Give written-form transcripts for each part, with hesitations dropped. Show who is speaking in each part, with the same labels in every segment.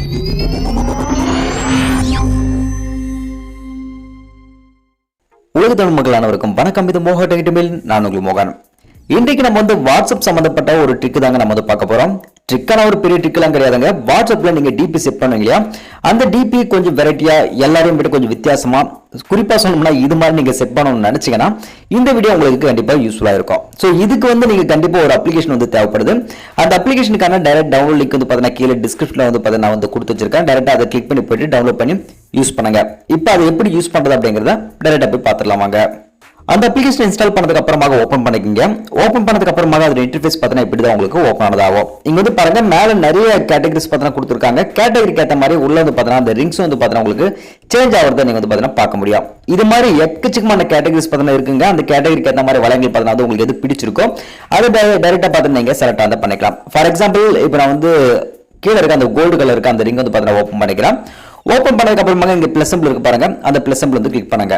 Speaker 1: உலக தமிழ் மக்கள் அனைவருக்கும் வணக்கம். இது மோகன் டெக்னிக்கல். நான் உங்கள் மோகன். இன்றைக்கு நம்ம வாட்ஸ்அப் சம்பந்தப்பட்ட ஒரு ட்ரிக் தாங்க நம்ம பார்க்க போறோம். ட்ரிக்கான ஒரு பெரிய ட்ரிக்லாம் கிடையாதுங்க. வாட்ஸ்அப்ல நீங்க டிபி செட் பண்ணுவீங்க இல்லையா, அந்த டிபி கொஞ்சம் வெரைட்டியா எல்லாரையும் விட கொஞ்சம் வித்தியாசமா, குறிப்பா சொல்லணும்னா இது மாதிரி நீங்க செட் பண்ணணும்னு நினைச்சீங்கன்னா இந்த வீடியோ உங்களுக்கு கண்டிப்பா யூஸ்ஃபுல்லா இருக்கும். ஸோ இதுக்கு நீங்க கண்டிப்பா ஒரு அப்ளிகேஷன் தேவைப்படுது. அந்த அப்ளிகேஷனுக்கான டைரக்ட் டவுன்லோட் லிங்க் பாத்தீங்கன்னா கீழே டிஸ்கிரிப்ஷன்ல பார்த்தீங்கன்னா நான் கொடுத்து வச்சிருக்கேன். டைரக்டா அதை கிளிக் பண்ணி போயிட்டு டவுன்லோட் பண்ணி யூஸ் பண்ணுங்க. இப்போ அதை எப்படி யூஸ் பண்றது அப்படிங்கறத டைரக்டா போய் பார்த்துடலாம் வாங்க. அந்த அப்ளிகேஷன் இன்ஸ்டால் பண்ணதுக்கு அப்புறமாக ஓபன் பண்ணிக்கங்க. ஓபன் பண்ணதுக்கு அப்புறமாக அதோட இன்டர்ஃபேஸ் பார்த்தீங்கன்னா இப்படி தான் உங்களுக்கு ஓபன் ஆனதாகும். இங்க பாருங்க, மேல நிறைய கேட்டகரிஸ் பார்த்தீங்கன்னா கொடுத்துருக்காங்க. கேட்டகரிக்கு ஏற்ற மாதிரி உள்ள பார்த்தீங்கன்னா அந்த ரிங்ஸ் பார்த்தீங்கன்னா உங்களுக்கு சேஞ்ச் ஆகிறத நீங்க பார்த்தீங்கன்னா பார்க்க முடியும். இது மாதிரி எக்கச்சக்கமான கேட்டகரிஸ் பார்த்தீங்கன்னா இருக்குங்க. அந்த கேட்டகரிக்கு ஏற்ற மாதிரி வளங்கள் பார்த்தீங்கன்னா உங்களுக்கு எது பிடிச்சிருக்கோ அதை டைரக்டா பார்த்தீங்கன்னா நீங்க செலக்ட் ஆக பண்ணிக்கலாம். ஃபார் எக்ஸாம்பிள் இப்போ நான் கீழே இருக்க அந்த கோல்டு கலர் இருக்க அந்த ரிங் பார்த்தீங்கன்னா ஓபன் பண்ணிக்கிறேன். ஓபன் பண்ணதுக்கு அப்புறமாக இங்க பிளஸ் சிம்பிள் இருக்கு பாருங்க, அந்த பிளஸ் சிம்பிள் கிளிக் பண்ணுங்க.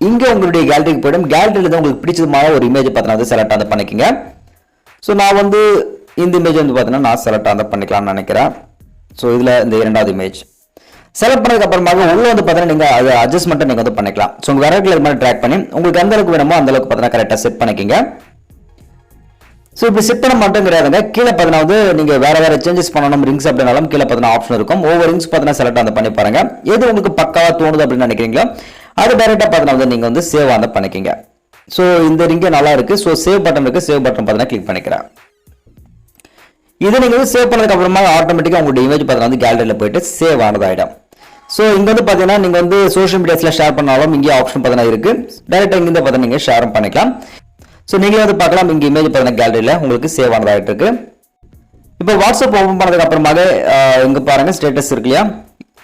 Speaker 1: இங்க உங்களுடைய கேலரிக்கு போய்டும். கேலரியில தான் உங்களுக்கு பிடிச்சமான ஒரு இமேஜ் பார்த்தீங்கன்னா செலக்ட் ஆக பண்ணிக்கங்க. ஸோ நான் இந்த இமேஜ் பார்த்தீங்கன்னா நான் செலக்ட் ஆக பண்ணிக்கலாம்னு நினைக்கிறேன். ஸோ இதுல இந்த இரண்டாவது இமேஜ் செலக்ட் பண்ணதுக்கு அப்புறமாக உள்ள பார்த்தீங்கன்னா நீங்க அது அட்ஜஸ்ட்மெண்ட்டை நீங்க பண்ணிக்கலாம். ஸோ உங்க விரல் இது மாதிரி ட்ராக் பண்ணி உங்களுக்கு எந்த அளவுக்கு வேணுமோ அந்த அளவுக்கு பார்த்தீங்கன்னா கரெக்டாக செட் பண்ணிக்கங்க. ஸோ இப்படி செட் பண்ண மட்டும் கிடையாதுங்க. கீழே பார்த்தீங்கன்னா நீங்க வேற சேஞ்சஸ் பண்ணணும் ரிங்ஸ் அப்படின்னாலும் கீழே பார்த்தீங்கன்னா ஆப்ஷன் இருக்கும். ஒவ்வொரு ரிங்ஸ் பார்த்தீங்கன்னா செலக்ட் ஆக பண்ணி பாருங்க. எது உங்களுக்கு பக்காவா தோணுது அப்படின்னு நினைக்கிறீங்களோ அது டைரக்டா பார்த்தீங்கன்னா நீங்க சேவ் ஆன பண்ணிக்கங்க. ஸோ இந்த ரிங் நல்லா இருக்கு. ஸோ சேவ் பட்டன் இருக்கு. சேவ் பட்டன் பார்த்தீங்கன்னா கிளிக் பண்ணிக்கிறேன். இது நீங்க சேவ் பண்ணதுக்கு அப்புறமா ஆட்டோமேட்டிக்கா உங்களுடைய இமேஜ் பார்த்தீங்கன்னா கேலரியில போயிட்டு சேவ் ஆனதாயிடும். ஸோ இங்க பார்த்தீங்கன்னா நீங்க சோஷியல் மீடியாஸ்ல ஷேர் பண்ணாலும் இங்கே ஆப்ஷன் பார்த்தீங்கன்னா இருக்கு. டைரக்டா இங்க பார்த்தீங்கன்னா நீங்க ஷேரும் பண்ணிக்கலாம். ஸோ நீங்க பார்க்கலாம் இங்க இமேஜ் பார்த்தீங்கன்னா கேலரியில உங்களுக்கு சேவ் ஆனதாயிட்டு இருக்கு. இப்போ வாட்ஸ்அப் ஓபன் பண்ணதுக்கு அப்புறமாக இங்க பாருங்க ஸ்டேட்டஸ் இருக்கு இல்லையா,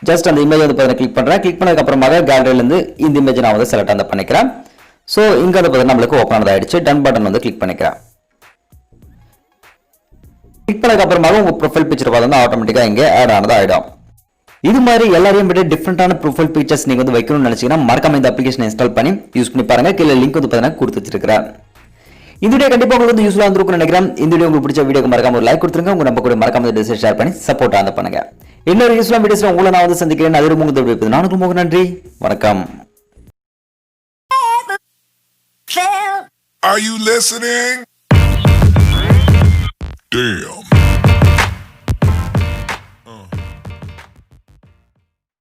Speaker 1: ஜஸ்ட் அந்த இமேஜ் கிளிக் பண்றேன். கிளிக் பண்ணதுக்கு அப்புறமாக கேலரியில இருந்து இந்த இமேஜ் நான் செலக்ட் பண்ணிக்கிறேன். சோ இங்க நம்மளுக்கு ஓபன் ஆனதாயிடுச்சு. டன் பட்டன் கிளிக் பண்ணிக்கிறேன். கிளிக் பண்ணதுக்கு அப்புறமாக உங்க ப்ரொஃபைல் பிக்சர் பார்த்தா ஆட்டோமேட்டிக்கா இங்க ஆட் ஆனதாயிடும். இது மாதிரி எல்லாரையும் விட டிஃபரெண்டான ப்ரொஃபைல் பிக்சர்ஸ் நீங்க வைக்கணும்னு நினைச்சீங்கன்னா மறக்காம இந்த அப்ளிகேஷன் இன்ஸ்டால் பண்ணி யூஸ் பண்ணி பாருங்க. கீழே லிங்க் பார்த்தீங்கன்னா கொடுத்து வச்சிருக்கிறேன். இந்த வீடியோ கண்டிப்பா உங்களுக்கு யூஸ்ஃபுல்லா இருந்திருக்கும்னு நினைக்கிறேன். இந்த வீடியோ உங்களுக்கு பிடிச்ச வீடியோக்கு மறக்காம ஒரு லைக் கொடுத்துருங்க. உங்க நம்ம கூட மறக்காம இந்த ஷேர் பண்ணி சப்போர்ட் ஆன பண்ணுங்க. இன்னொரு யூஸ்ஃபுல்லான வீடியோஸ்ல உங்களை நான் சந்திக்கிறேன். அது உங்களுக்கு நானும் ரொம்ப நன்றி, வணக்கம்.
Speaker 2: Are you listening? Damn.